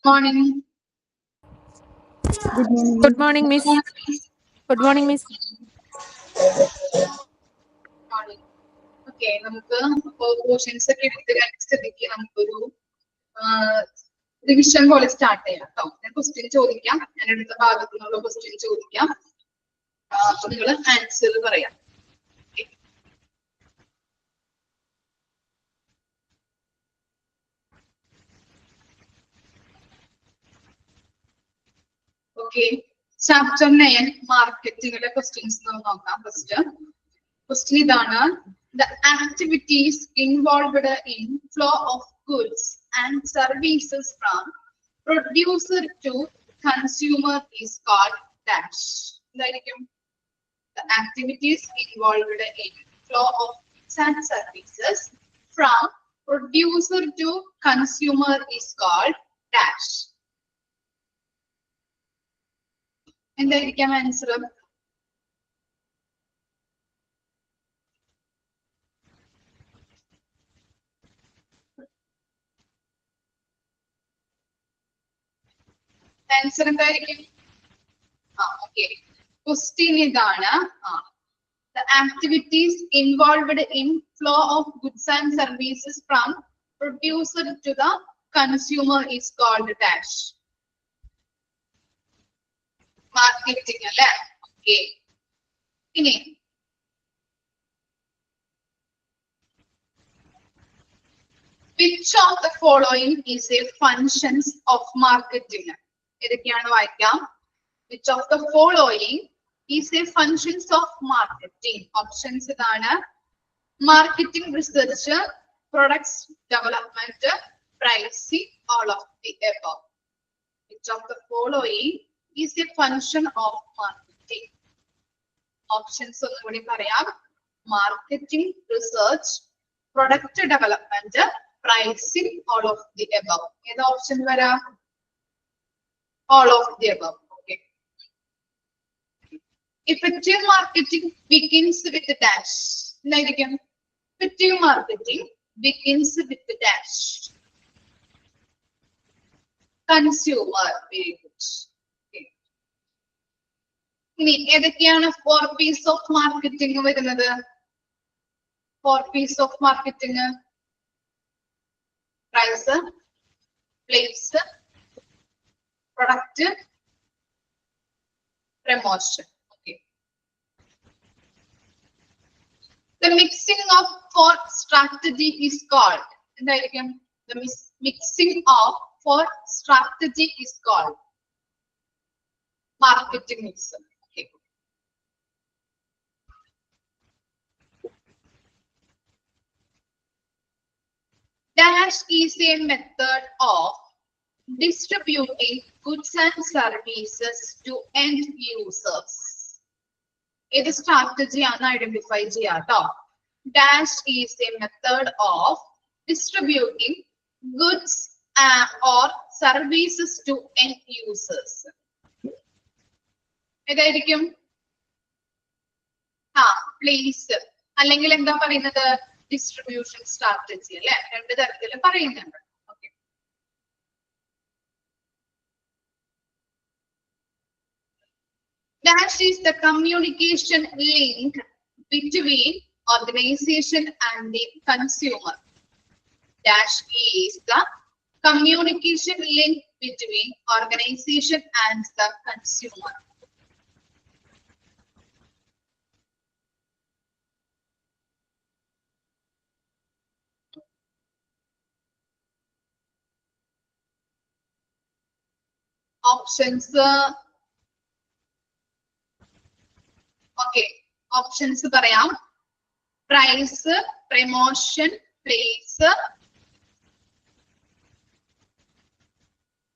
Morning. Good Good morning. morning, Miss. Good morning, Miss. Morning. Okay, നമുക്ക് portions ഒക്കെ എടുത്ത് സ്ഥിതിക്ക് നമുക്കൊരു റിവിഷൻ പോലെ സ്റ്റാർട്ട് ചെയ്യാം കേട്ടോ. ഞാൻ ക്വസ്റ്റ്യൻ ചോദിക്കാം, ഞാൻ എടുത്ത ഭാഗത്തു നിന്നുള്ള ക്വസ്റ്റ്യൻ ചോദിക്കാം, അപ്പൊ നിങ്ങൾ ആൻസർ പറയാം. ഓക്കെ, ചാപ്റ്റർ 9 മാർക്കറ്റിംഗിലെ ക്വസ്റ്റ്യൻസ് നമുക്ക് നോക്കാം. ഫസ്റ്റ് ക്വസ്റ്റ്യൻ ഇതാണ്: the activities involved in flow of goods and services from producer to consumer is called dash. എന്തായിരിക്കും? The activities involved in flow of goods and services from producer to consumer is called dash. എന്തായിരിക്കാം answer? Answer എന്തായിരിക്കും? Okay, question ഇതാണ്. The activities involved in flow of goods and services from producer to the consumer is called dash. Marketing അല്ലേ? Okay, ഇനി which of the following is a functions of marketing? ഏതൊക്കെയാണ് വായിക്കാം? Which of the following is a functions of marketing? Options ഇതാണ്: marketing research, products development, pricing, all of the above. Which of the following is a function of marketing? Options ഒന്നുകൂടി പറയാം: marketing research, product development, pricing, all of the above. ഏത് option വരാം? All of the above. Okay. Effective marketing begins with the dash. എന്തായിരിക്കും? Effective marketing begins with the dash. Consumer. Very good. Okay. ഇനി ഏതൊക്കെയാണ് 4 P's of marketing വരുന്നത്? 4 P's of marketing: price, place, product, promotion. Okay. The mixing of 4 strategy is called. എന്തായിരിക്കും? The mixing of 4 strategy is called marketing mix. Okay. Dash is a method of distributing goods and services to end users. ഏത് strategy ആണ് identify ചെയ്യാം കേട്ടോ. Dash is a method of distributing goods or services to end users. ഏതായിരിക്കും? Place അല്ലെങ്കിൽ എന്താ പറയുന്നത്? Distribution strategy അല്ലെ? രണ്ട് തരത്തിൽ പറയുന്നുണ്ട്. Okay, Dash is the communication link between organization and the consumer. Dash is the communication link between organization and the consumer. Options. Okay, options പറയാം: price, promotion, place,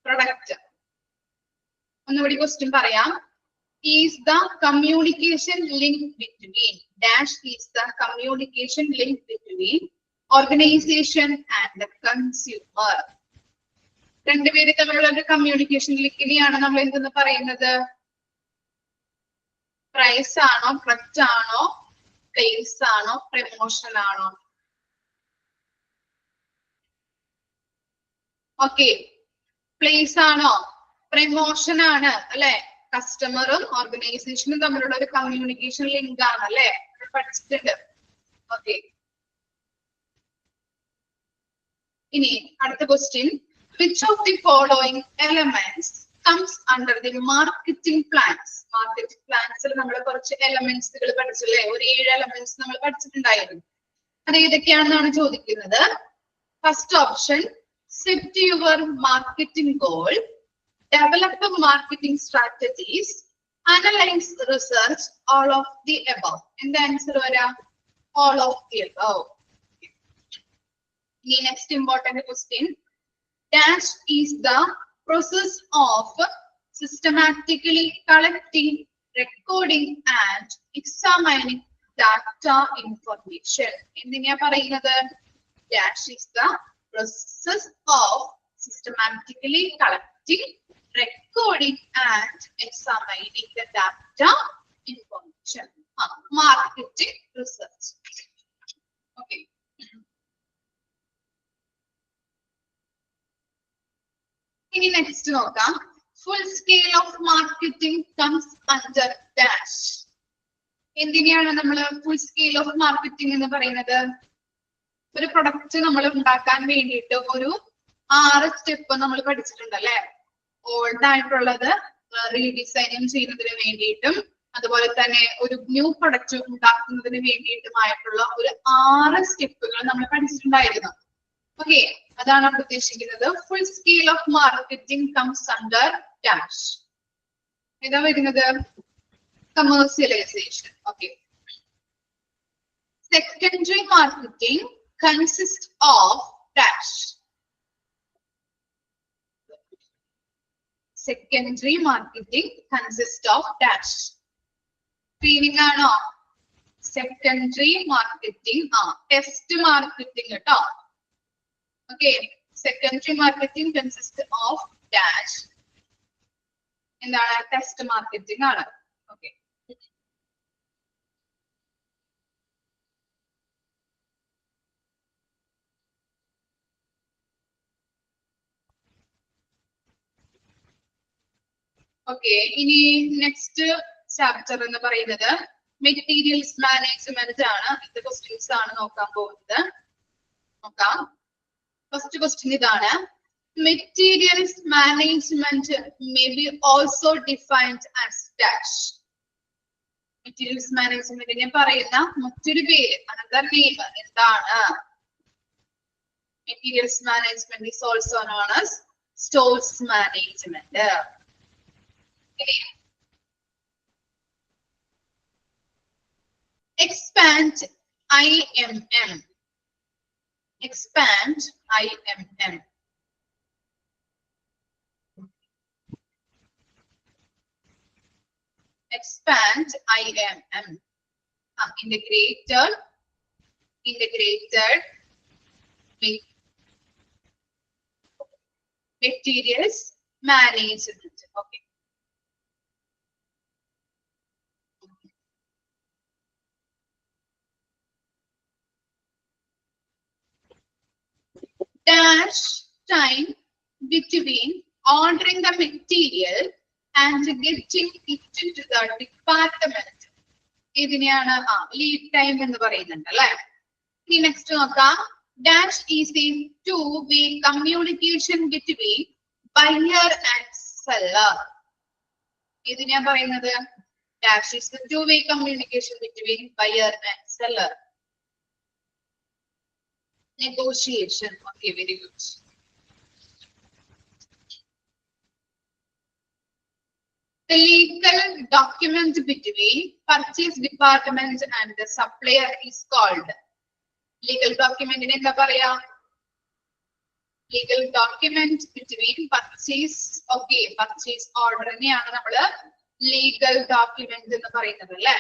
product. ഒന്നുകൂടി question പറയാം: is the communication link between dash is the communication link between organization and the consumer. രണ്ടുപേര് തമ്മിലുള്ള communication ലിങ്കിനെയാണ് നമ്മൾ എന്തെന്ന് പറയുന്നത്? Price ആണോ, product ആണോ, പ്ലേസ് ആണോ, പ്രമോഷൻ ആണോ? ഓക്കെ, പ്ലേസ് ആണോ? പ്രമോഷൻ ആണ് അല്ലെ? കസ്റ്റമറും ഓർഗനൈസേഷനും തമ്മിലുള്ള ഒരു കമ്മ്യൂണിക്കേഷൻ ലിങ്ക് ആണ് അല്ലെ? പഠിച്ചിട്ടുണ്ട്. ഓക്കെ. ഇനി അടുത്ത question. Which of the following elements comes under the marketing plans? Marketing plans ൽ നമ്മൾ കുറച്ച് എലമെന്റ്സുകൾ പഠിച്ചില്ലേ? ഒരു 7 എലമെന്റ്സ് നമ്മൾ പഠിച്ചിട്ടുണ്ടായിരുന്നു. അത് ഏതൊക്കെയാണെന്നാണ് ചോദിക്കുന്നത്. First option, set your marketing goal, develop marketing strategies, analyze research, all of the above. എന്താ ആൻസർ വരാ? All of the above. The next important question. Dash is the process of systematically collecting, recording and examining data information. എന്തിനാ പറയുന്നത്? Dash is the process of systematically collecting, recording and examining the data information. Marketing research. Okay. ഇനി next നോക്കാം. Full scale of marketing comes under dash. എന്തിനെയാണ് നമ്മൾ full scale of marketing എന്ന് പറയുന്നത്? ഒരു product നമ്മൾ ഉണ്ടാക്കാൻ വേണ്ടിയിട്ട് ഒരു 6 സ്റ്റെപ്പ് നമ്മൾ പഠിച്ചിട്ടുണ്ട് അല്ലെ? ഓൾഡ് ആയിട്ടുള്ളത് റീഡിസൈനിങ് ചെയ്യുന്നതിന് വേണ്ടിയിട്ടും അതുപോലെ തന്നെ ഒരു ന്യൂ പ്രൊഡക്റ്റ് ഉണ്ടാക്കുന്നതിന് വേണ്ടിയിട്ടുമായിട്ടുള്ള ഒരു 6 സ്റ്റെപ്പുകൾ നമ്മൾ പഠിച്ചിട്ടുണ്ടായിരുന്നു. ഓക്കെ, അതാണ് അവിടെ ഉദ്ദേശിക്കുന്നത്. Full scale of marketing comes under dash. ഏതാ വരുന്നത്? Commercialisation. Okay. Secondary marketing consist of dash. Secondary marketing consist of dash. Screening ആണോ? സെക്കൻഡറി മാർക്കറ്റിംഗ് ടെസ്റ്റ് മാർക്കറ്റിംഗ് കേട്ടോ. Okay, secondary marketing consists of dash. എന്താണ്? Test marketing ആണ്. Okay. Okay, ഇനി next chapter എന്ന് പറയുന്നത് materials management ആണ്. ഇത് questions ആണ് നോക്കാൻ പോകുന്നത്. നോക്കാം. ഫസ്റ്റ് ക്വസ്റ്റ്യൻ ഇതാണ്. Materials management may be also defined as dash. Materials മാനേജ്മെന്റിനെ പറയുന്ന മറ്റൊരു പേര്, അനദർ നെയിം എന്താണ്? Materials management is also known as stores management. Expand IMM. Expand IMM. Expand IMM. Integrated materials management. Okay. Dash time between ordering the material and getting it to the department. ഇതിനെയാണ് lead time എന്ന് പറയുന്നുണ്ട് അല്ലെ? ഇനി next നോക്കാം. Dash is a two-way communication between buyer and seller. ഇതിനെയാ പറയുന്നത്. Dash is the two-way communication between buyer and seller. Negotiation. Okay, very good. The legal document between purchase department and the supplier is called. Legal document in എന്താ പറയാ? Legal document between purchase, okay, purchase order നെയാണ് നമ്മൾ legal document എന്ന് പറയുന്നത് അല്ലേ?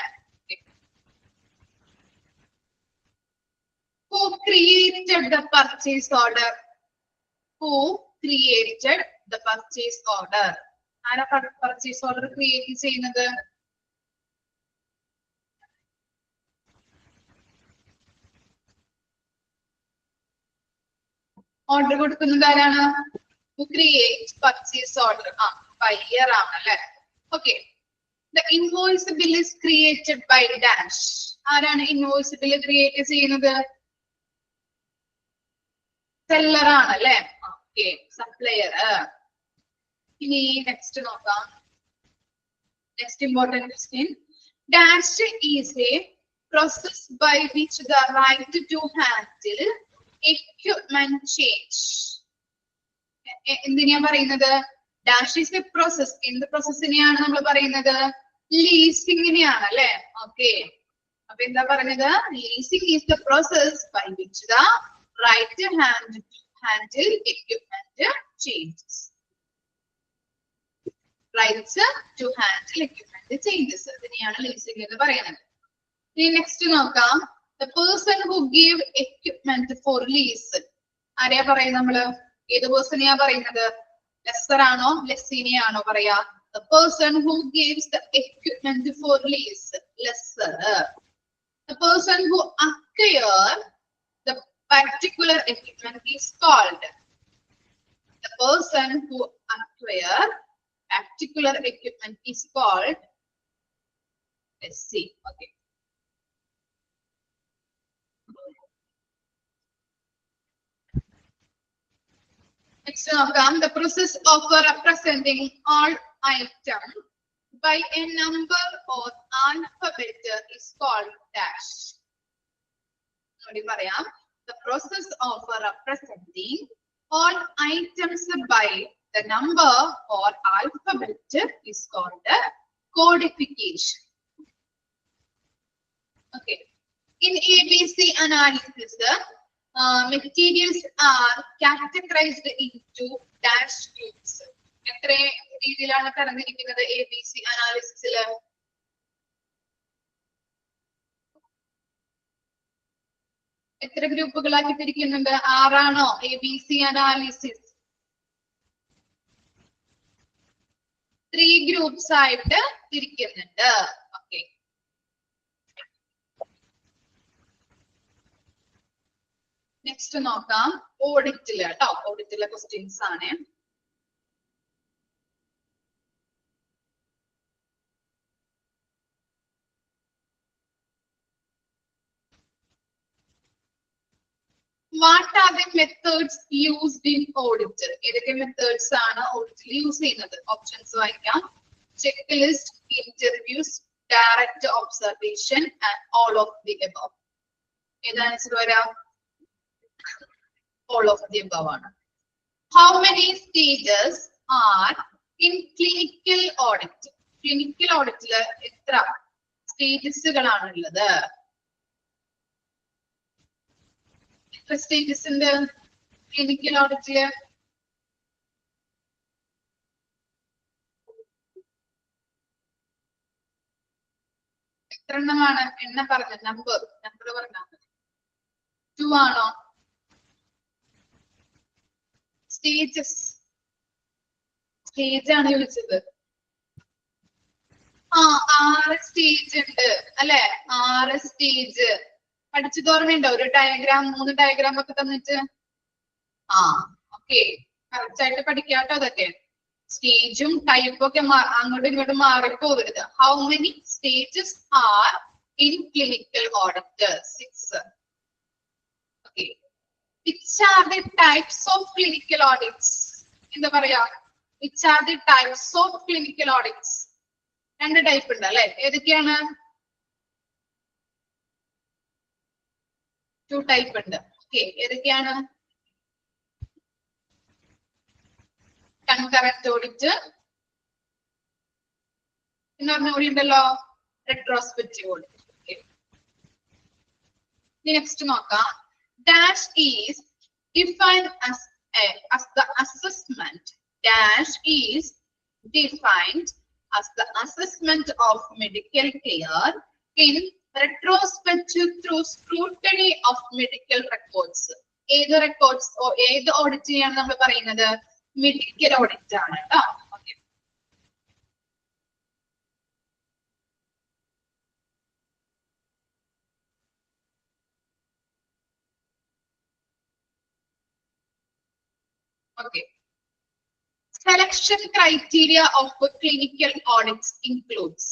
Who created the purchase order? Who created the purchase order? ആരാ purchase order create ചെയ്യുന്നത്? Order കൊടുക്കുന്നത് ആരാണ്? who creates purchase order. Buyer ആണല്ലേ. Okay. The invoice bill is created by dash. ആരാണ് invoice bill create ചെയ്യുന്നത്? Seller ആണല്ലേ. Okay. Supplier. ഇനി next നോക്കാം. Next important question. Dash is a process by which the right to handle equipment change. എന്തിനാ പറയുന്നത്? Dash is a process. എന്ത് പ്രോസസ്സിനെയാണ് നമ്മൾ പറയുന്നത്? ലീസിങ്ങിനെയാണ് അല്ലെ. ഓക്കെ. അപ്പൊ എന്താ പറഞ്ഞത്? Leasing is the process by which the right to handle equipment changes. Rights to handle equipment changes. ഇതിനെയാണ് ലീസിംഗ് എന്ന് പറയുന്നത്. ഇനി നെക്സ്റ്റ് നോക്കാം. The person who gave equipment for lease. ആരെയാ പറയുന്നത് നമ്മള്? ഏത് പേഴ്സണെയാ പറയുന്നത്? ലെസ്സർ ആണോ ലെസ്സിനെയാണോ പറയാ? The person who gives the equipment for lease. Lesser. The person who acquires the particular equipment is called. The person who acquires particular equipment is called. Let's see. Okay. Next, the process of representing all items by a number or alphabet is called dash. The process of representing all items by the number or alphabet is called codification. Okay. In ABC analysis, materials are categorized into dash groups. എത്ര രീതിയിലാണ് തരംതിരിക്കുന്നത് ABC അനാലിസിസില്? എത്ര ഗ്രൂപ്പുകളാക്കി തിരിക്കുന്നുണ്ട്? 6 ആണോ ABC analysis? 3 groups ആയിട്ട് തിരിക്കുന്നുണ്ട്. Okay. Next നോക്കാം. ഓഡിറ്റില് കേട്ടോ. ഓഡിറ്റിലെ questions ആണ്. What are the methods used in audit? ഏതൊക്കെ methods ആണ് ഓഡിറ്റിൽ യൂസ് ചെയ്യുന്നത്? ഓപ്ഷൻസ് വായിക്കാം. Check list, interviews, direct observation and all of the above. ഏതാണ് ആൻസർ വരാം? All of the above ആണ്. How many stages are in clinical audit? Clinical auditല് എത്ര സ്റ്റേജസുകളാണ് ഉള്ളത്? എത്ര സ്റ്റേജസ് ഉണ്ട് ക്ലിനിക്കൽ ഓഡിറ്റില്? എത്ര എണ്ണമാണ്? എണ്ണ പറഞ്ഞ നമ്പർ പറഞ്ഞാൽ മതി. 2 ആണോ? സ്റ്റേജസ്, സ്റ്റേജ് ആണ് ചോദിച്ചത്. 6 സ്റ്റേജ് ഉണ്ട് അല്ലെ? 6 സ്റ്റേജ് പഠിച്ചത് ഓർമ്മയുണ്ടോ? ഒരു ഡയഗ്രാം, 3 ഡയഗ്രാം ഒക്കെ തന്നിട്ട്. ഓക്കെ. കറക്റ്റ് ആയിട്ട് പഠിക്കാട്ടോ അതൊക്കെ. സ്റ്റേജും ടൈപ്പും ഒക്കെ അങ്ങോട്ടും ഇങ്ങോട്ടും മാറിപ്പോകരുത്. How many stages are in clinical audit? 6. Okay. Which are the types of clinical audits? എന്താ പറയാ? Which are the types of clinical audits? 2 type ഉണ്ട് അല്ലെ? ഏതൊക്കെയാണ്? 2 ടൈപ്പ് ഉണ്ട്. ഓക്കെ. ഏതൊക്കെയാണ്? കൺകറന്റ് ഓഡിറ്റ് എന്ന് പറഞ്ഞ കൂടി ഉണ്ടല്ലോ. Retrospective audit. ഓക്കെ. നെക്സ്റ്റ് നോക്കാം. Dash is defined as the assessment. Dash is defined as the assessment of medical care in retrospective through scrutiny of medical records. ഏത് റെക്കോർഡ്സ് ഏത് ഓഡിറ്റിനെയാണ് നമ്മൾ പറയുന്നത്? മെഡിക്കൽ ഓഡിറ്റ് ആണ് കേട്ടോ. Okay. Okay. Selection criteria of clinical audits includes.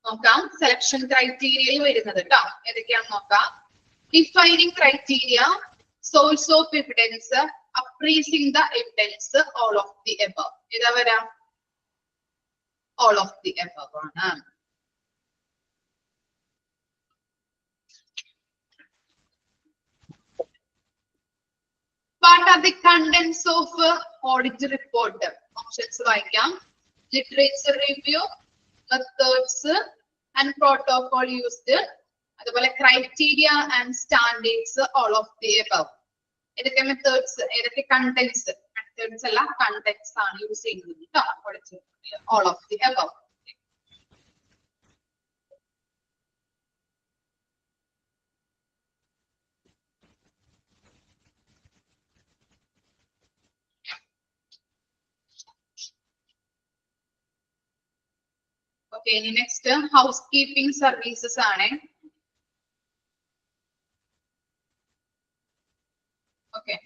നോക്കാം selection ക്രൈറ്റീരിയയിൽ വരുന്നത് കേട്ടോ ഏതൊക്കെയാണെന്ന് നോക്കാം. Defining criteria, source of evidence, appraising the evidence, all of the above. ഏതാ വരാം? ഓൾ ഓഫ് ദി എബവ് ആണ്. What are the contents of audit report? Options വായിക്കാം. Literature review, methods and protocol used, അതുപോലെ criteria and standards, all of the above. ഏതൊക്കെ methods, ഏതൊക്കെ contents, methods അല്ല contents ആണ് use ചെയ്യുന്നത് കേട്ടോ. all of the above. Okay, next housekeeping services ആണ്. Okay.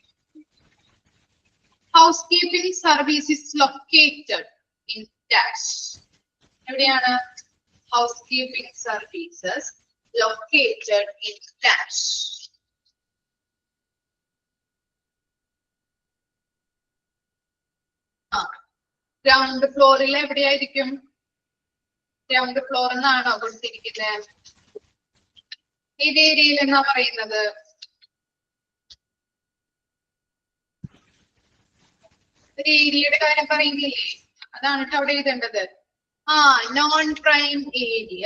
Housekeeping service is located in dash. എവിടെയാണ്? Housekeeping services located in dash. Ground ഫ്ലോറിൽ എവിടെയായിരിക്കും? ഗ്രൗണ്ട് ഫ്ലോർ എന്നാണോ കൊടുത്തിരിക്കുന്നത്? ഏത് ഏരിയയിൽ എന്നാ പറയുന്നത്? ഒരു ഏരിയയുടെ കാര്യം പറയുന്നില്ലേ? അതാണ് കേട്ടോ അവിടെ എഴുതേണ്ടത്. Non prime area.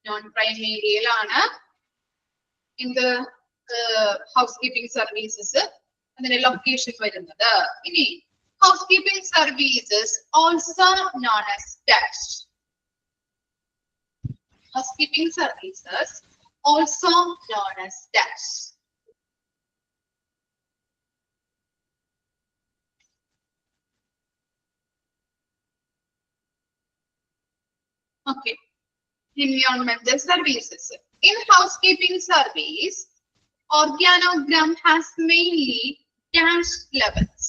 Non prime ഏരിയയിലാണ് എന്ത് ഹൗസ് കീപ്പിംഗ് സർവീസസ് അതിന്റെ ലൊക്കേഷൻ വരുന്നത്. ഇനി housekeeping services also known as dash. Housekeeping services also known as dash. Okay. Environmental services. In housekeeping service, organogram has mainly dash levels.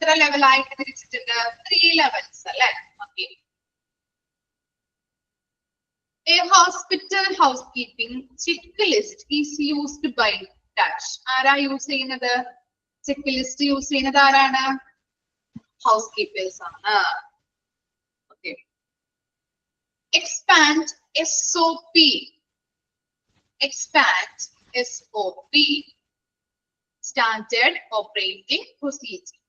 എത്ര level ആയിട്ട് തിരിച്ചിട്ടുണ്ട്? 3 levels അല്ലെ? Okay. A hospital housekeeping checklist is used by dash. ആരാ use ചെയ്യുന്നത്? Checklist use ചെയ്യുന്നത് ആരാണ്? House keepers ആണ്. Okay. Expand SOP. Expand SOP. Standard operating procedure.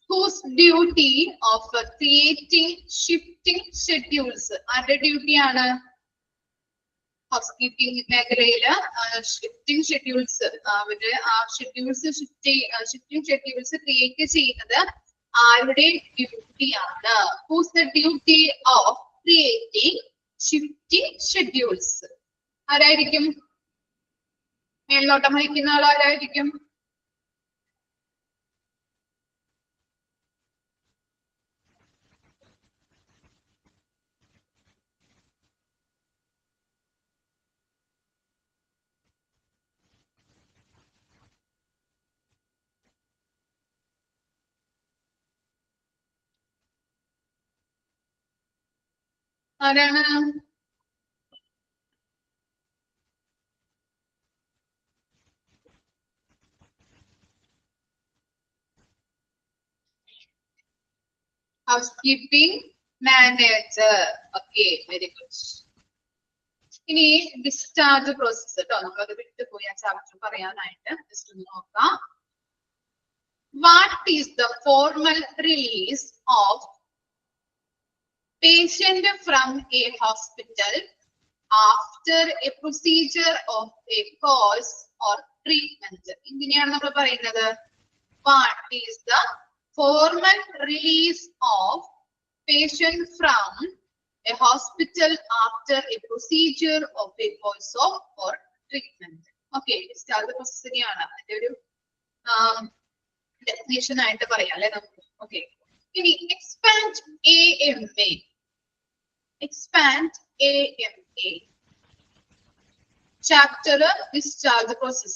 Whose duty of creating shifting schedules? ആരുടെ ഡ്യൂട്ടി ആണ്? ഹൗസ് കീപ്പിംഗ് മേഖലയില് shifting schedules, അവര് ആ ഷിഫ്റ്റിംഗ് ഷെഡ്യൂൾസ് ക്രിയേറ്റ് ചെയ്യുന്നത് ആരുടെ ഡ്യൂട്ടിയാണ്? Who's the duty of creating shifting schedules? ആരായിരിക്കും? മേൽനോട്ടം വഹിക്കുന്ന ആൾ ആരായിരിക്കും? ആരാണ്? housekeeping manager. Okay, very good. ഇനി ഡിസ്ചാർജ് പ്രോസസ് കേട്ടോ, നമ്മളത് വിട്ടുപോയി ആ ചാപ്റ്റർ പറയാനായിട്ട്. ജസ്റ്റ് ഒന്ന് നോക്കാം. What is the formal release of patient from a hospital after a procedure of a course or treatment? ഇങ്ങനെയാണ് നമ്മൾ പറയുന്നത്. What is the formal release of patient from a hospital after a procedure of a course of or treatment? Okay, discharge process ആണ് അതിന്റെ ഒരു definition ആയിട്ട് പറയാം അല്ലെ നമുക്ക്. ഓക്കെ, ഇനി expand AMA. Expand AMA. Chapter discharge process.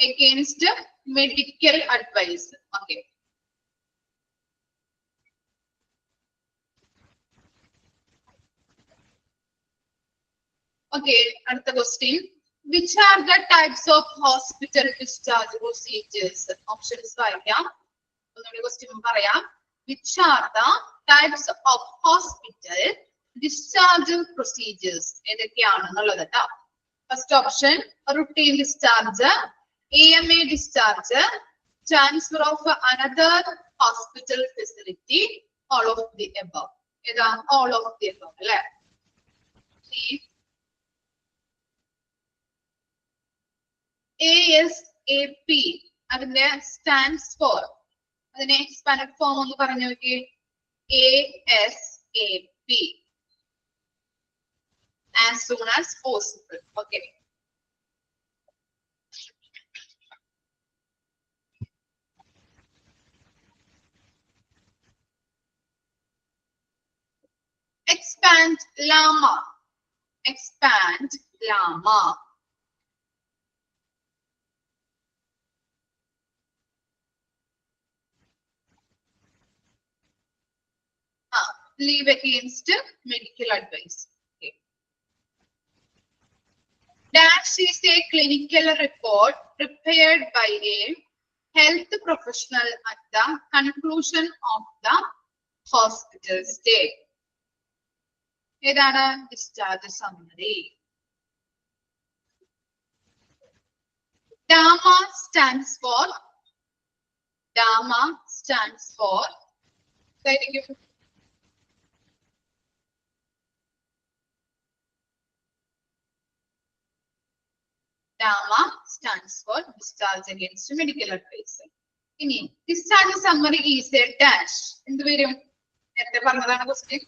against medical advice. Okay. Okay, another question. Which are the types of hospital discharge procedures? Options പറയാം. ഒന്നുകൂടി question പറയാം. Which are the types of hospital discharge procedures? ഏതൊക്കെയാണെന്നുള്ളത് ട്ടോ. First option, routine discharge, AMA discharge, transfer of another hospital facility, all of the above. ഏതാ? All of the above അല്ലേ? ASAP അതിന്റെ stands for, അതിനെ expanded form ഒന്ന് പറഞ്ഞു നോക്കിയേ. ASAP, as soon as possible. Okay. Expand llama. Expand llama. Leave against medical advice. Okay. Dash is a clinical report prepared by a health professional at the conclusion of the hospital stay. ഏതാണ്? Discharge summary. DAMA stands for DAMA stands for discharge against medical advice. ഇനി discharge summary is a dash. എന്ത് വരും? നേരത്തെ പറഞ്ഞതാണ് question,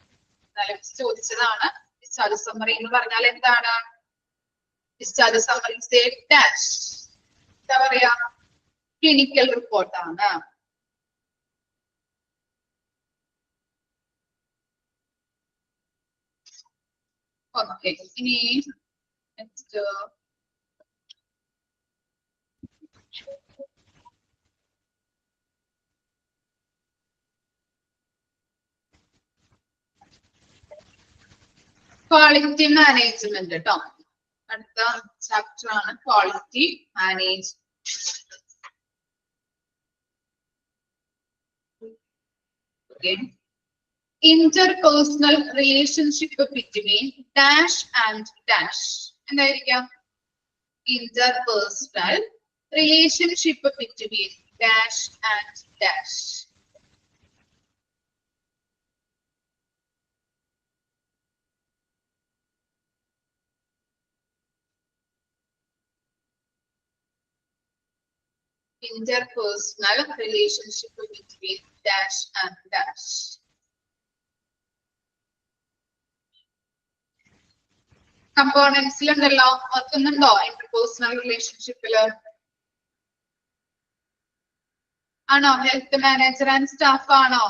ചോദിച്ചതാണ്. discharge summary എന്ന് പറഞ്ഞാൽ എന്താണ്? discharge summary is a dash. എന്താ പറയാ? ക്ലിനിക്കൽ റിപ്പോർട്ട് ആണ്. ഓക്കെ, ഇനി നെക്സ്റ്റ് ക്വാളിറ്റി മാനേജ്മെന്റ് ട്ടോ. അടുത്ത ചാപ്റ്റർ ആണ് quality management. Okay. Interpersonal relationship between dash and dash. എന്തായിരിക്കാം? Interpersonal relationship between dash and dash. Interpersonal relationship between dash and dash. കമ്പോണൻസിലുണ്ടല്ലോ, ഓർക്കുന്നുണ്ടോ? Interpersonal റിലേഷൻഷിപ്പില് ആണോ? ഹെൽത്ത് മാനേജർ ആൻഡ് സ്റ്റാഫ് ആണോ?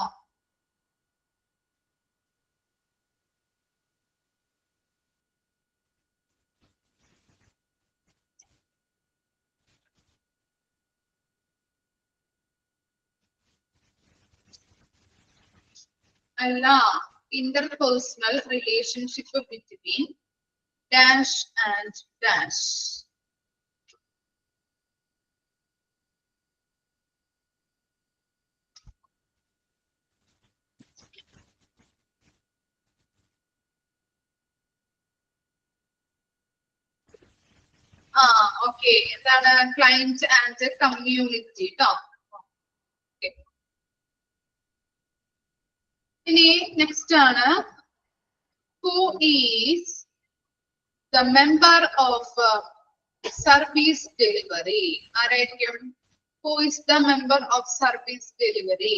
അല്ല, interpersonal relationship between dash and dash. Okay, എന്താണ്? Client and community ട്ടോ. ഇനി next ആണ്, who is the member of service delivery? ആരായിരിക്കും? Who is the member of service delivery?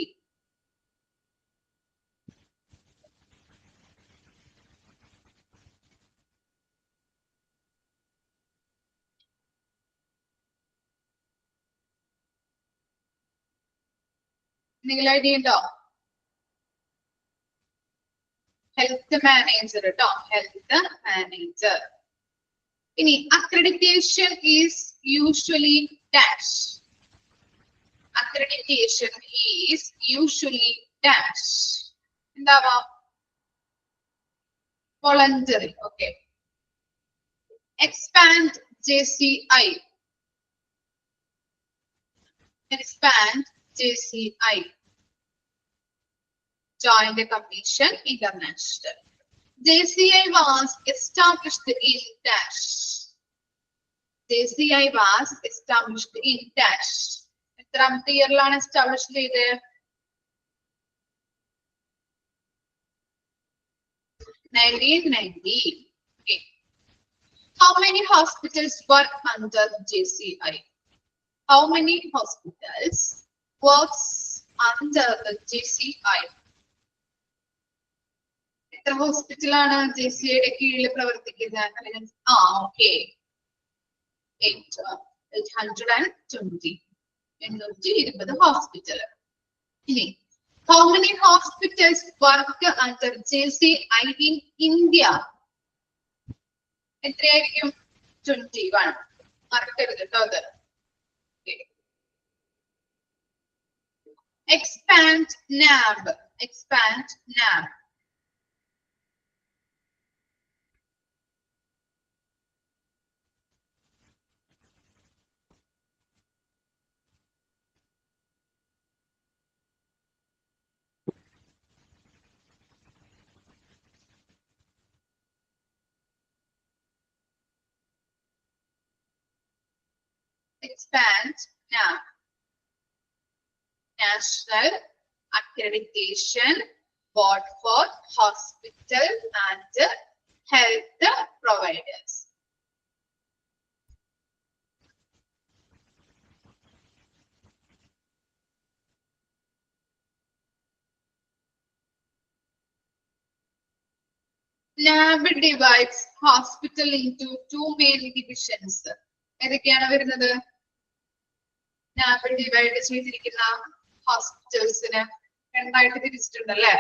എന്തെങ്കിലും ഐഡിയ ഉണ്ടോ? ഹെൽത്ത് മാനേജർ ട്ടോ. Health manager. Accreditation is usually dash. Accreditation is usually dash. Voluntary. Okay. Expand JCI. Expand JCI. Joint Commission International. JCI was established in dash. JCI was established in dash. എത്രാമത്തെ ഇയറിലാണ് establish ചെയ്തത്? 1990. Okay. How many hospitals work under JCI? How many hospitals works under the JCI? എത്ര ഹോസ്പിറ്റലാണ് JCIയുടെ കീഴിൽ പ്രവർത്തിക്കുന്നത്? Okay. 820. 820 hospital. How many hospitals work under JCI in India? എത്രയായിരിക്കും? 21. മറക്കരുത് കേട്ടോ അത്. Expand NAB. Expand NAB. Expand NAB. National Accreditation Board for Hospital and Health Providers. NAB divides hospital into two main divisions. ഏതൊക്കെയാണ് വരുന്നത്? NAB divide ചെയ്തിരിക്കുന്ന ഹോസ്പിറ്റൽസിന് രണ്ടായിട്ട് തിരിച്ചിട്ടുണ്ടല്ലേ?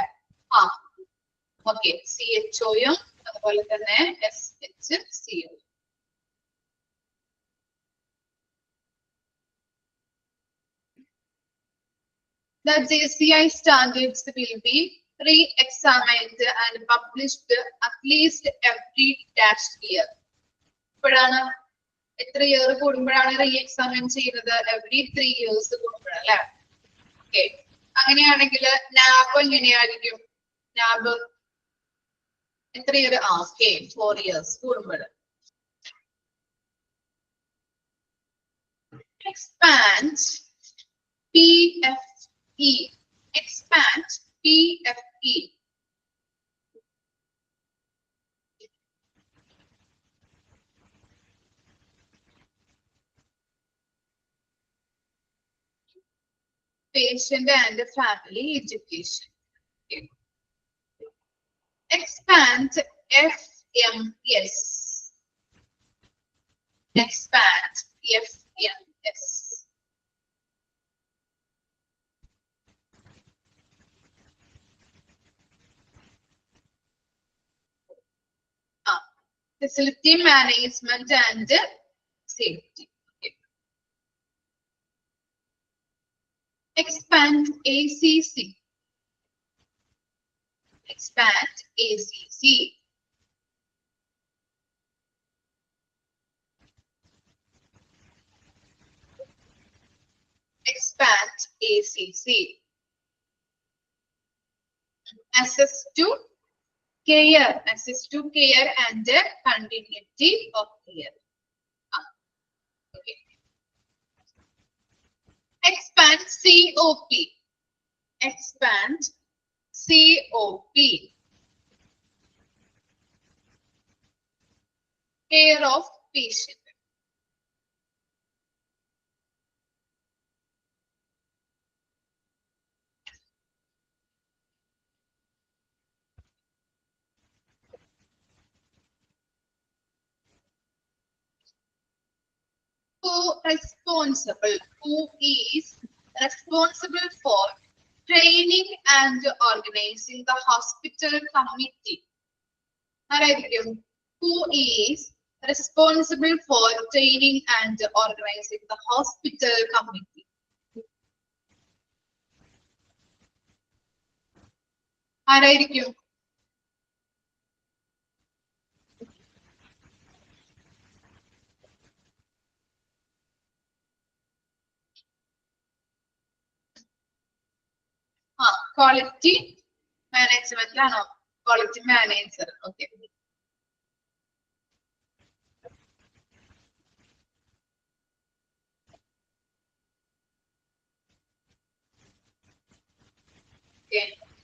Okay. CHOയും അതുപോലെ തന്നെ SHCO. The JCI standards will be re-examined and published at least every dash year. ഇപ്പോഴാണ് എത്ര year കൂടുമ്പോഴാണ് റീഎക്സാമിൻ ചെയ്യുന്നത്? Every 3 years കൂടുമ്പോഴല്ലേ? ഓക്കെ. അങ്ങനെയാണെങ്കിൽ നാബ് എങ്ങനെയായിരിക്കും? നാബ് എത്ര ഇയർ? ഓക്കെ, 4 years കൂടുമ്പോൾ. Expand PFE. Expand PFE. Patient and family education. Okay. Expand FMS. Expand FMS. Facility management and safety. Expand ACC. Expand ACC. Expand ACC. Access to care. Access to care and continuity of care. Okay. Expand COP. Expand COP. Care of patient. Who is responsible for training and organizing the hospital committee? Who is responsible for training and organizing the hospital committee. ആരായിരിക്കും? Quality മാനേജ്മെന്റിലാണോ? Quality manager. Okay.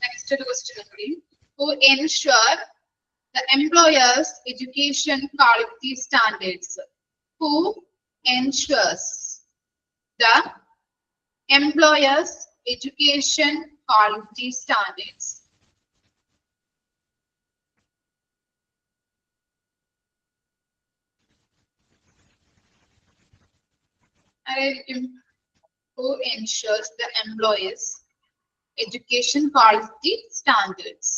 Next to the question, who ensure the employer's education quality standards? Who ensures the employer's education quality standards? Who ensures the employer's education quality standards?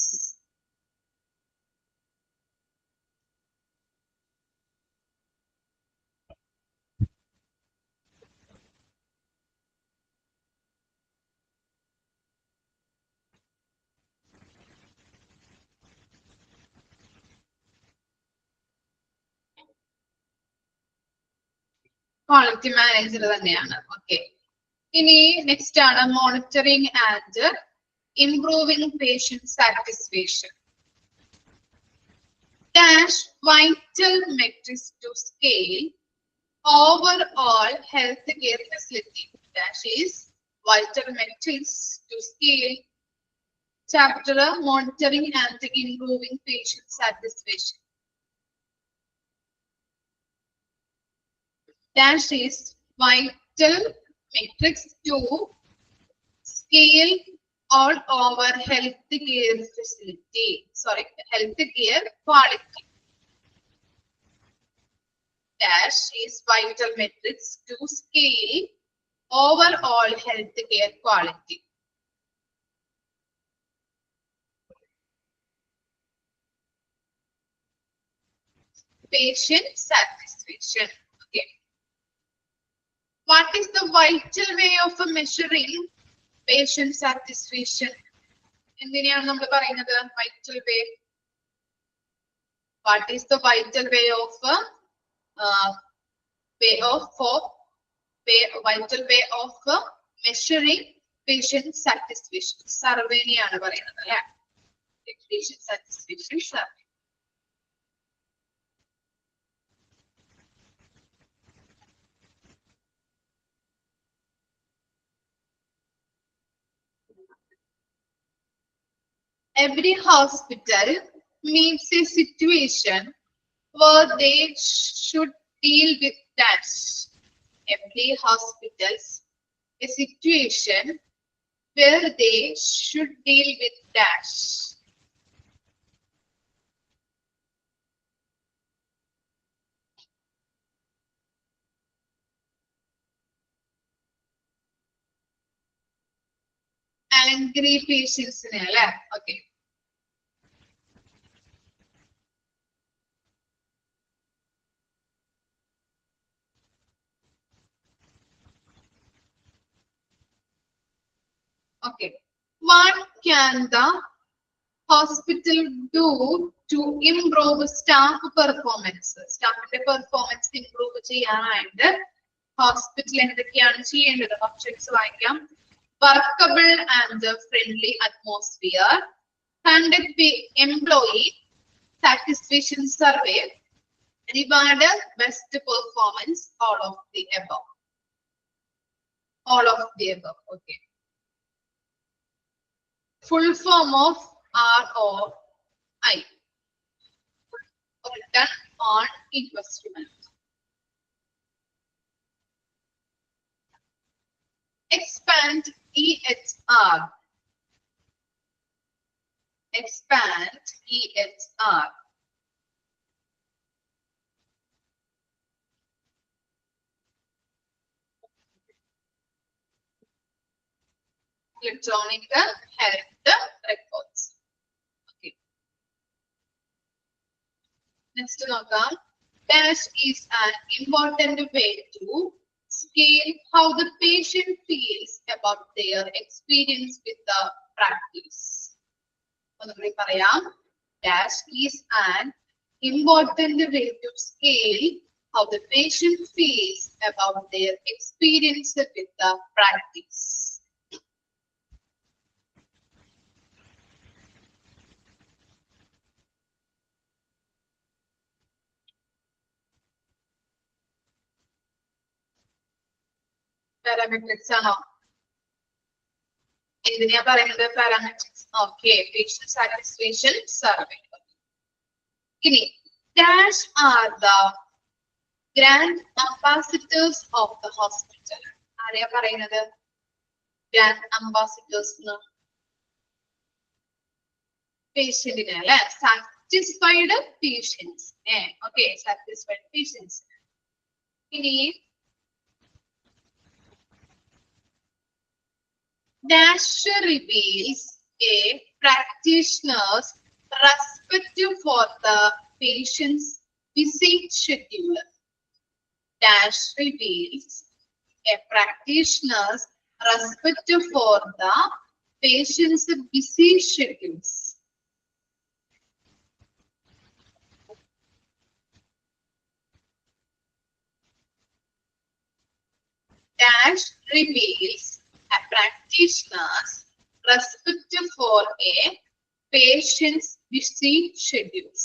Quality manager തന്നെയാണ്. Okay. ഇനി next ആണ് monitoring and improving patient satisfaction. Dash vital metrics to scale overall healthcare facility. Dash is vital metrics to scale chapter monitoring and improving patient satisfaction. Dash is vital metrics to scale all over healthcare facility. Sorry, healthcare quality. Dash is vital metrics to scale overall healthcare quality. Patient satisfaction. Okay. What is the vital way of measuring patient satisfaction? എന്തിനെയാണ് നമ്മൾ പറയുന്നത്? Vital way. What is the vital way of vital way of measuring patient satisfaction? സർവേനെയാണ് പറയുന്നത് അല്ലെ? Patient satisfaction survey. Every hospital meets a situation where they should deal with dash. Every hospital's a situation where they should deal with dash. Angry patients, okay. Okay. What can the hospital do to improve staff performance? Staff performance improve ചെയ്യാനായിട്ട് hospital എന്തൊക്കെയാണ് ചെയ്യേണ്ടത്? Options വായിക്കാം. Workable and friendly atmosphere, conduct the employee satisfaction survey, reward best performance, all of the above. All of the above, okay. Full form of ROI, return on investment. Expand EHR. Expand EHR. Electronic health records. Okay. Next, dash is an important way to scale how the patient feels about their experience with the practice. ഒന്നുകൂടി പറയാം. Dash is an important way to scale how the patient feels about their experience with the practice. Parametrics ആണോ? എന്തിനാ പറയുന്നത് parametrics? Okay, patient satisfaction survey. ഇനി dash are the grand ambassadors of the hospital. ആരെയാ പറയുന്നത്? grand ambassadors എന്ന് പേഷ്യന്റിനെ അല്ലെ, satisfied patients. Okay, satisfied patients. ഇനി dash reveals a practitioner's respect for the patient's visit schedule. Dash reveals a practitioner's respect for the patient's busy schedules. Dash reveals a practitioner's respect for a patient's busy schedules.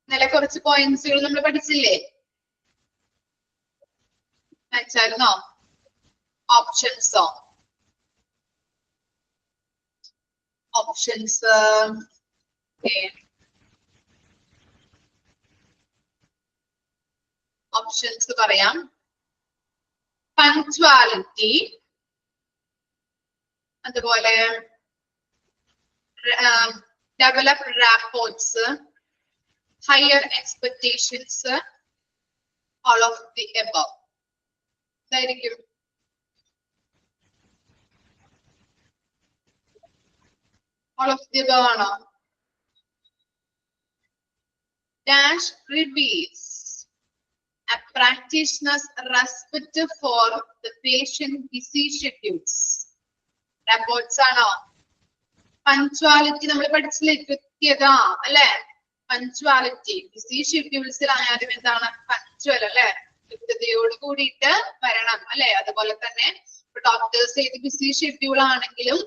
ഇന്നലെ കുറച്ച് പോയിന്റ്സുകൾ നമ്മൾ പഠിച്ചില്ലേ? മനസ്സിലായിരുന്നോ? ഓപ്ഷൻസോ? Options options പറയാം. Punctuality, അതുപോലെ develop റാപ്പോർട്സ്, higher expectations, all of the above. ഇതായിരിക്കും. all of the above ആണോ? Dash reveals a practitioner's respect for the patient busy schedules. Reports ആണോ? Punctuality നമ്മൾ പഠിച്ചില്ലേ? കൃത്യത അല്ലെ? പങ്ക്ച്വാലിറ്റി ബിസി ഷെഡ്യൂൾസിൽ ആയാലും എന്താണ്? പങ്ക്ച്വൽ അല്ലെ? കൃത്യതയോട് കൂടിയിട്ട് വരണം അല്ലെ? അതുപോലെ തന്നെ ഡോക്ടേഴ്സ് ഏത് ബിസി ഷെഡ്യൂൾ ആണെങ്കിലും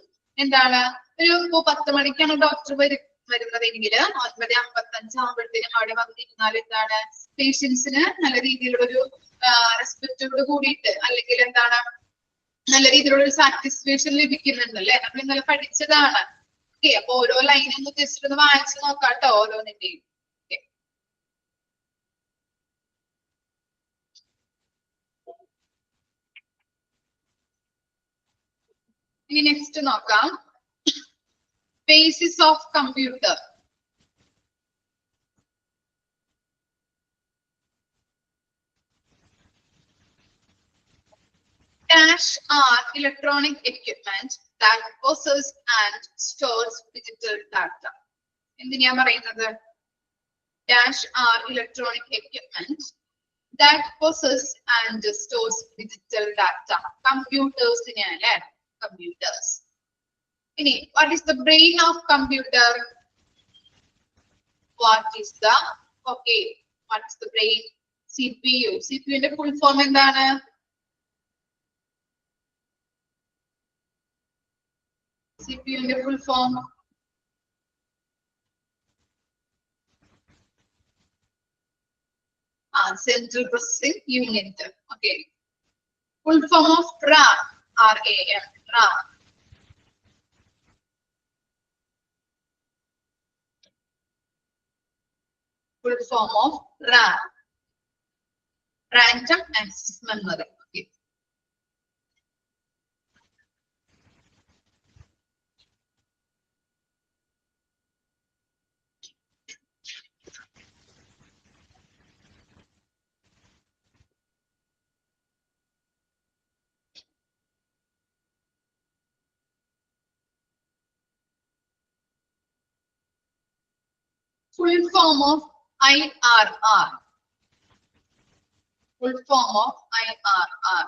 എന്താണ്, ഒരു 10 മണിക്കാണ് ഡോക്ടർ വരുന്നതെങ്കിൽ 9:55 ആകുമ്പോഴത്തേനും അവിടെ വന്നിരുന്നാൽ എന്താണ്, പേഷ്യൻസിന് നല്ല രീതിയിലുള്ള ഒരു റെസ്പെക്റ്റോട് കൂടിയിട്ട് അല്ലെങ്കിൽ എന്താണ്, നല്ല രീതിയിലുള്ള ഒരു സാറ്റിസ്ഫാക്ഷൻ ലഭിക്കുന്നുണ്ട് അല്ലെ? നമ്മൾ ഇന്നലെ പഠിച്ചതാണ്. ഓക്കെ, അപ്പൊ ഓരോ ലൈനും ജസ്റ്റ് ഒന്ന് വായിച്ചു നോക്കാം കേട്ടോ, ഓരോന്നിന്റെയും. ഇനി നെക്സ്റ്റ് നോക്കാം. Basis of computer. Dash are electronic equipment that process and stores digital data. എന്തിനാ പറയുന്നത്? Dash are electronic equipment that process and stores digital data. Computers അല്ലേ? Computers. ഇനി what is the brain of computer? What is the brain? CPU. CPU ന്റെ full form എന്താണ്? CPU ന്റെ full form Central Processing Unit. Okay. Full form of RAM. RAM. RAM. Full form of RAM. Random access memory. Okay. Full form of IRR. Full form of IRR.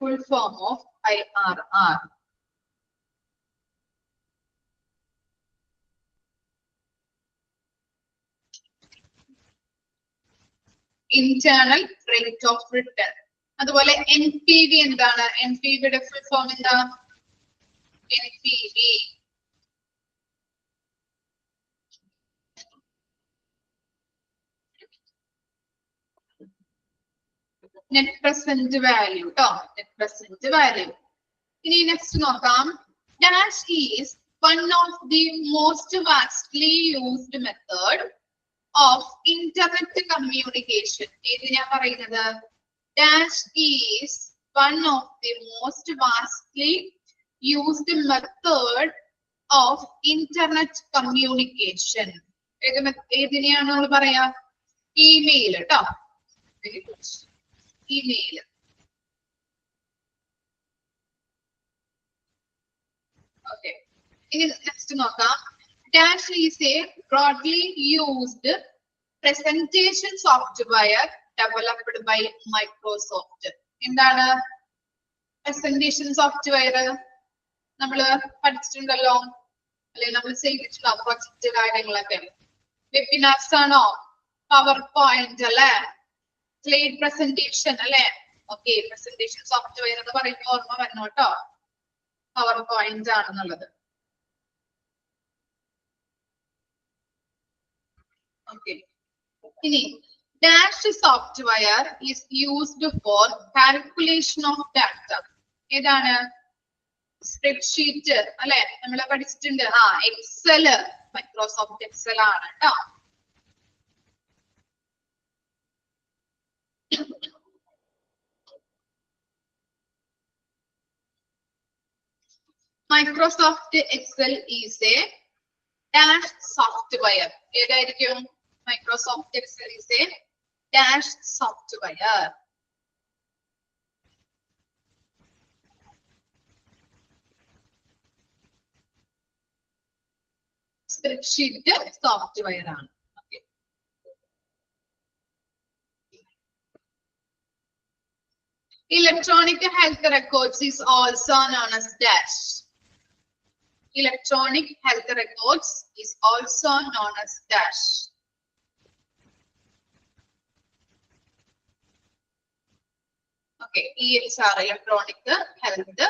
Full form of IRR. Internal rate of return. അതുപോലെ NPV എന്താണ്? NPV full form എന്താ? NPV. Net present value ട്ടോ. Net present value. ഇനി next നോക്കാം. Dash is one of the most vastly used method of internet communication. ഏത് ഞാൻ പറയുന്നത്? Dash is one of the most vastly used method of internet communication. ഏതിനെയാണ് നമ്മൾ പറയാ? Email ട്ടോ. Email. Okay, ഇനി next നോക്കാം. Dash is a broadly used presentation software developed by Microsoft. എന്താണ് presentation software? നമ്മൾ പഠിച്ചിട്ടുണ്ടല്ലോ, അല്ലെ? നമ്മൾ ചെയ്തിട്ടുള്ള പ്രൊജക്ട് കാര്യങ്ങളൊക്കെ. വെബിനാർസ് ആണോ? പവർ പോയിന്റ് അല്ലെ? സ്ലൈഡ് പ്രസന്റേഷൻ അല്ലെ? ഓക്കെ, പ്രസന്റേഷൻ സോഫ്റ്റ്വെയർ എന്ന് പറയുമ്പോൾ ഓർമ്മ വരണം കേട്ടോ, പവർ പോയിന്റ് ആണെന്നുള്ളത്. ഓക്കെ, ഇനി Dash software is used for calculation of data. ഏതാണ്? സ്പ്രെഡ്ഷീറ്റ് അല്ലെ? നമ്മൾ പഠിച്ചിട്ടുണ്ട്. എക്സൽ, മൈക്രോസോഫ്റ്റ് എക്സൽ ആണ് കേട്ടോ. Microsoft Excel is a Dash software. ഏതായിരിക്കും? Microsoft Excel is a Dash software. Spreadsheet software ആണ്. Okay. Electronic health records is also known as Dash. Electronic health records is also known as Dash. Okay, EHR, electronic health.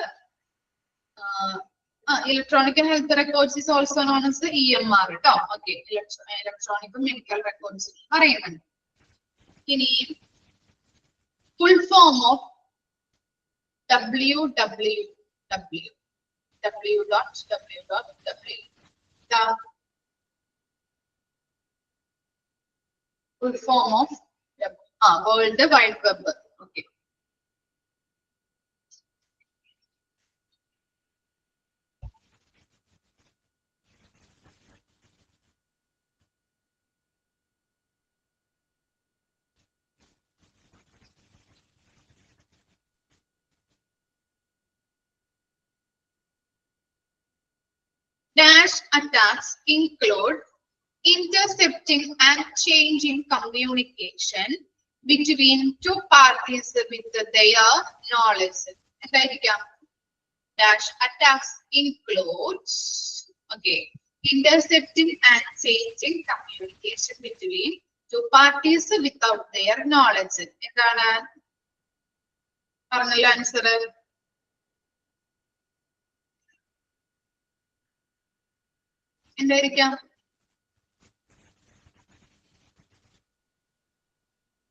Electronic health records is also known as the EMR. Okay, electronic medical records. Full form of www. The full form of World Wide Web. Okay. Dash attacks include intercepting and changing communication between two parties with their knowledge. Dash attacks includes intercepting and changing communication between two parties without their knowledge. എന്താണ് പറഞ്ഞല്ലോ answer? എന്തായിരിക്കാം?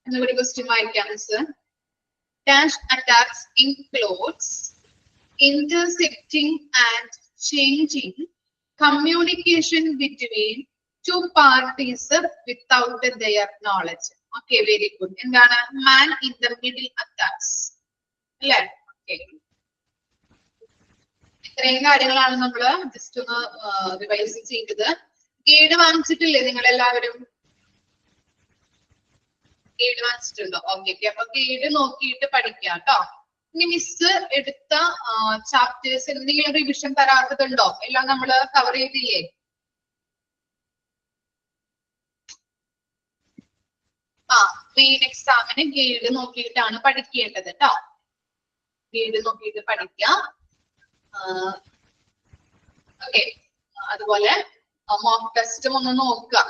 എന്നൊരു question വായിക്കാം miss. Dash attacks includes intercepting and changing communication between two parties without their knowledge. Okay, very good. എന്താണ്? Man in the middle attacks. അല്ലേ? Okay. ഇത്രയും കാര്യങ്ങളാണ് നമ്മൾ ജസ്റ്റ് ഒന്ന് റിവൈസ് ചെയ്തത്. ഗൈഡ് വാങ്ങിച്ചിട്ടില്ലേ നിങ്ങൾ എല്ലാവരും? ഗൈഡ് വാങ്ങിച്ചിട്ടുണ്ടോ? ഓക്കെ. അപ്പൊ ഗൈഡ് നോക്കിയിട്ട് പഠിക്കാം കേട്ടോ. ഇനി മിസ് എടുത്ത ചാപ്റ്റേഴ്സ് എന്തെങ്കിലും റിവിഷൻ തരാത്തതുണ്ടോ? എല്ലാം നമ്മള് കവർ ചെയ്തില്ലേ? മെയിൻ എക്സാമിന് ഗൈഡ് നോക്കിയിട്ടാണ് പഠിക്കേണ്ടത് കേട്ടോ. ഗൈഡ് നോക്കിയിട്ട് പഠിക്കാം. ഓക്കെ. അതുപോലെ മോക്ക് ടെസ്റ്റും ഒന്ന് നോക്കാം.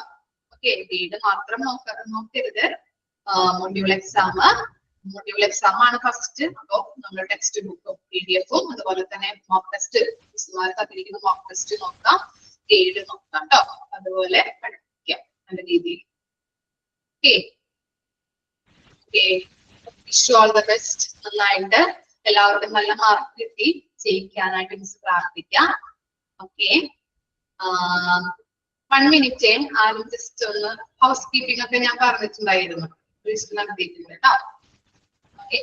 ഓക്കെ, ഗൈഡ് മാത്രം നോക്കരുത്. മൊഡ്യൂൾ എക്സാം ആണ് ഫസ്റ്റ്. അപ്പൊ നമ്മൾ ടെക്സ്റ്റ് ബുക്കും PDF-ഉം അതുപോലെ തന്നെ മോക്ക് ടെസ്റ്റ് തന്നിരിക്കുന്ന മോക്ക് ടെസ്റ്റ് നോക്കാം, ഗൈഡ് നോക്കാം കേട്ടോ. അതുപോലെ പഠിക്കാം നല്ല രീതിയിൽ. Wish all the best. നന്നായിട്ട് എല്ലാവർക്കും നല്ല മാർക്ക് കിട്ടി ജയിക്കാനായിട്ട് മിസ് പ്രാർത്ഥിക്കാം. ഓക്കെ, 1 മിനിറ്റ് ആരും ജസ്റ്റ് ഒന്ന് ഹൗസ് കീപ്പിംഗ് ഒക്കെ ഞാൻ പറഞ്ഞിട്ടുണ്ടായിരുന്നു, നടത്തിയിട്ടുണ്ട് കേട്ടോ. ഓക്കെ,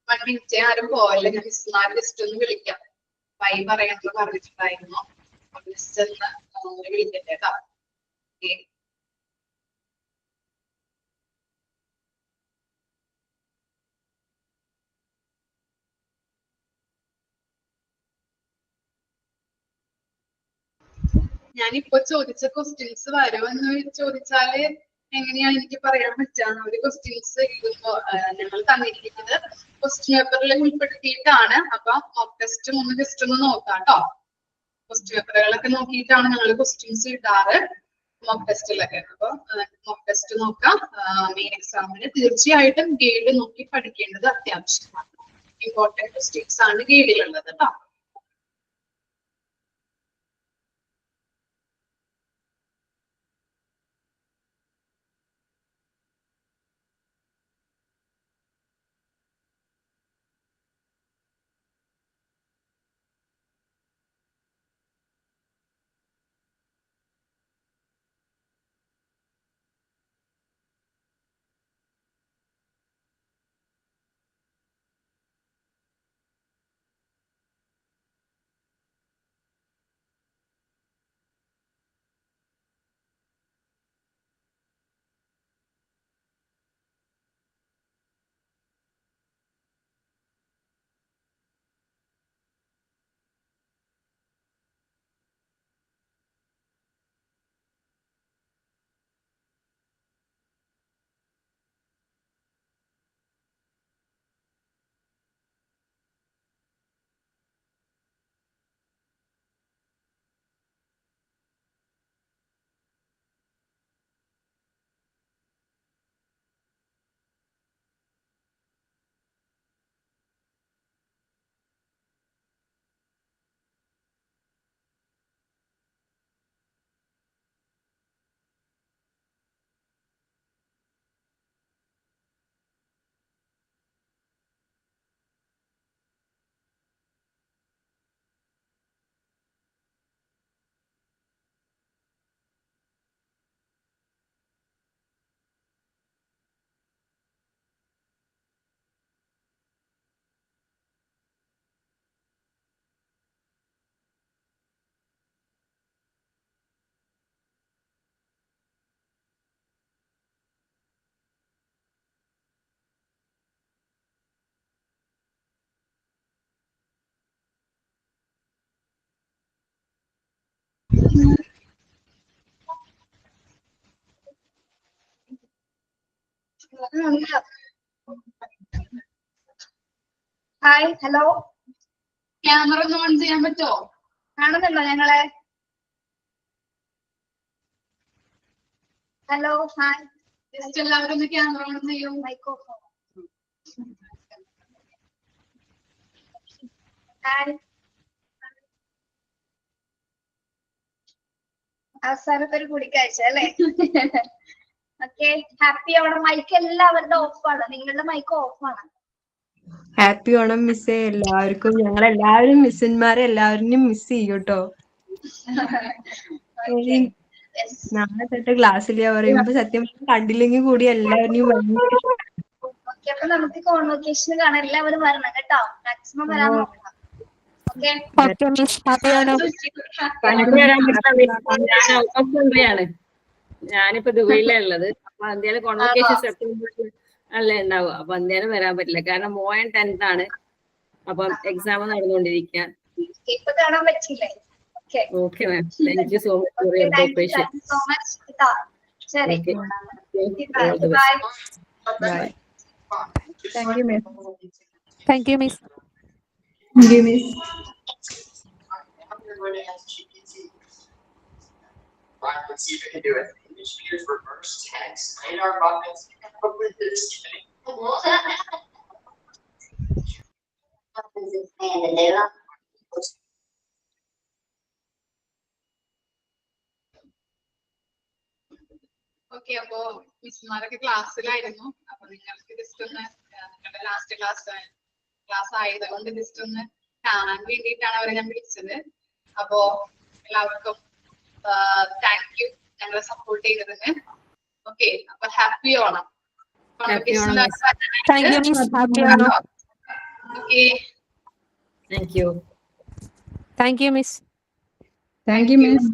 1 മിനിറ്റ് ആരും പോവല്ലേ, ഞാൻ മിസ്സുമാരെ ജസ്റ്റ് ഒന്ന് വിളിക്കാം. ബൈ പറയാനുള്ള പറഞ്ഞിട്ടുണ്ടായിരുന്നു, ജസ്റ്റ് ഒന്ന് വിളിക്കട്ടെ കേട്ടോ. ഓക്കെ, ഞാനിപ്പോ ചോദിച്ച ക്വസ്റ്റ്യൻസ് വരുമെന്ന് ചോദിച്ചാല് എങ്ങനെയാണ് എനിക്ക് പറയാൻ പറ്റാന്ന്. ഒരു ക്വസ്റ്റ്യൻസ് ഞങ്ങൾ തന്നിരിക്കുന്നത് ക്വസ്റ്റ്യൻ പേപ്പറിൽ ഉൾപ്പെടുത്തിയിട്ടാണ്. അപ്പൊ മോക്ക് ടെസ്റ്റും ഒന്ന് ജസ്റ്റ് ഒന്ന് നോക്കാം കേട്ടോ. ക്വസ്റ്റ്യൻ പേപ്പറുകളൊക്കെ നോക്കിയിട്ടാണ് ഞങ്ങൾ ക്വസ്റ്റ്യൻസ് ഇടാറ് മോക്ക് ടെസ്റ്റിലൊക്കെ. അപ്പൊ മോക്ക് ടെസ്റ്റ് നോക്കാം. മെയിൻ എക്സാമിന് തീർച്ചയായിട്ടും ഗൈഡ് നോക്കി പഠിക്കേണ്ടത് അത്യാവശ്യമാണ്. ഇമ്പോർട്ടന്റ് ക്വസ്റ്റ്യൻസ് ആണ് ഗൈഡിലുള്ളത് കേട്ടോ. Hi, hello. ക്യാമറ ഒന്ന് ഓൺ ചെയ്യാൻ പറ്റുമോ? കാണുന്നുണ്ടോ ഞങ്ങളെ? Hello, hi. ജസ്റ്റ് എല്ലാവരും ഒന്ന് ക്യാമറ ഓൺ ചെയ്യും. മൈക്രോഫോൺ. ഹായ്. അവസാനത്തെ ഒരു കൂടിക്കാഴ്ച അല്ലേ? Okay, happy Onam. മൈക്ക് എല്ലാവരുടെ ഓഫാണ്, നിങ്ങളുടെ മൈക്ക് ഓഫാണ്. ഹാപ്പി ഓണം മിസ്സേ എല്ലാവർക്കും. ഞങ്ങൾ എല്ലാവരും മിസ്സന്മാരെ എല്ലാവരും മിസ് ചെയ്യും കേട്ടോ. നാളെ തൊട്ട് ക്ലാസ്സിൽ പറയുമ്പോ സത്യം കണ്ടില്ലെങ്കിൽ കൂടി എല്ലാവരും ഓക്കെ, അപ്പൊ നമുക്ക് കോൺവൊക്കേഷന് കാണാൻ എല്ലാവരും വരണം കേട്ടോ. മാക്സിമം വരാൻ നോക്കണം. ഓക്കെ, ഞാനിപ്പോ ദുബൈയിലാ ഉള്ളത്. അപ്പൊ എന്തായാലും കോൺവൊക്കേഷൻ സെപ്റ്റംബറിൽ അല്ലേ ഉണ്ടാവുക. അപ്പൊ എന്തായാലും വരാൻ പറ്റില്ല, കാരണം മോൻ 10th ആണ്. അപ്പം എക്സാം നടന്നുകൊണ്ടിരിക്കുക. ഇപ്പൊ കാണാൻ പറ്റില്ലേ? Okay ma'am, thank you so much for your cooperation. So much. ശരി, okay, all the bye. Best. Bye. Thank you miss. Thank you, Miss. Thank you miss. Everybody has GPT. Right, let's see if we can do it. English speakers reverse text. In our buckets, probably this thing. Okay, അപ്പോ മിസ്സുമാരൊക്കെ ക്ലാസ്സിലായിരുന്നു. അപ്പൊ നിങ്ങൾക്ക് just ഒന്ന് നിങ്ങളുടെ last class ആയതുകൊണ്ട് just ഒന്ന് കാണാൻ വേണ്ടിയിട്ടാണ് അവരെ ഞാൻ വിളിച്ചത്. അപ്പോ എല്ലാവർക്കും താങ്ക് യു ഞങ്ങളെ സപ്പോർട്ട് ചെയ്തതിന്. ഓക്കെ, അപ്പൊ happy Onam. Happy Onam, miss. Thank you, Miss. Happy Onam. Okay, Thank you. Thank you, Miss. Thank you miss.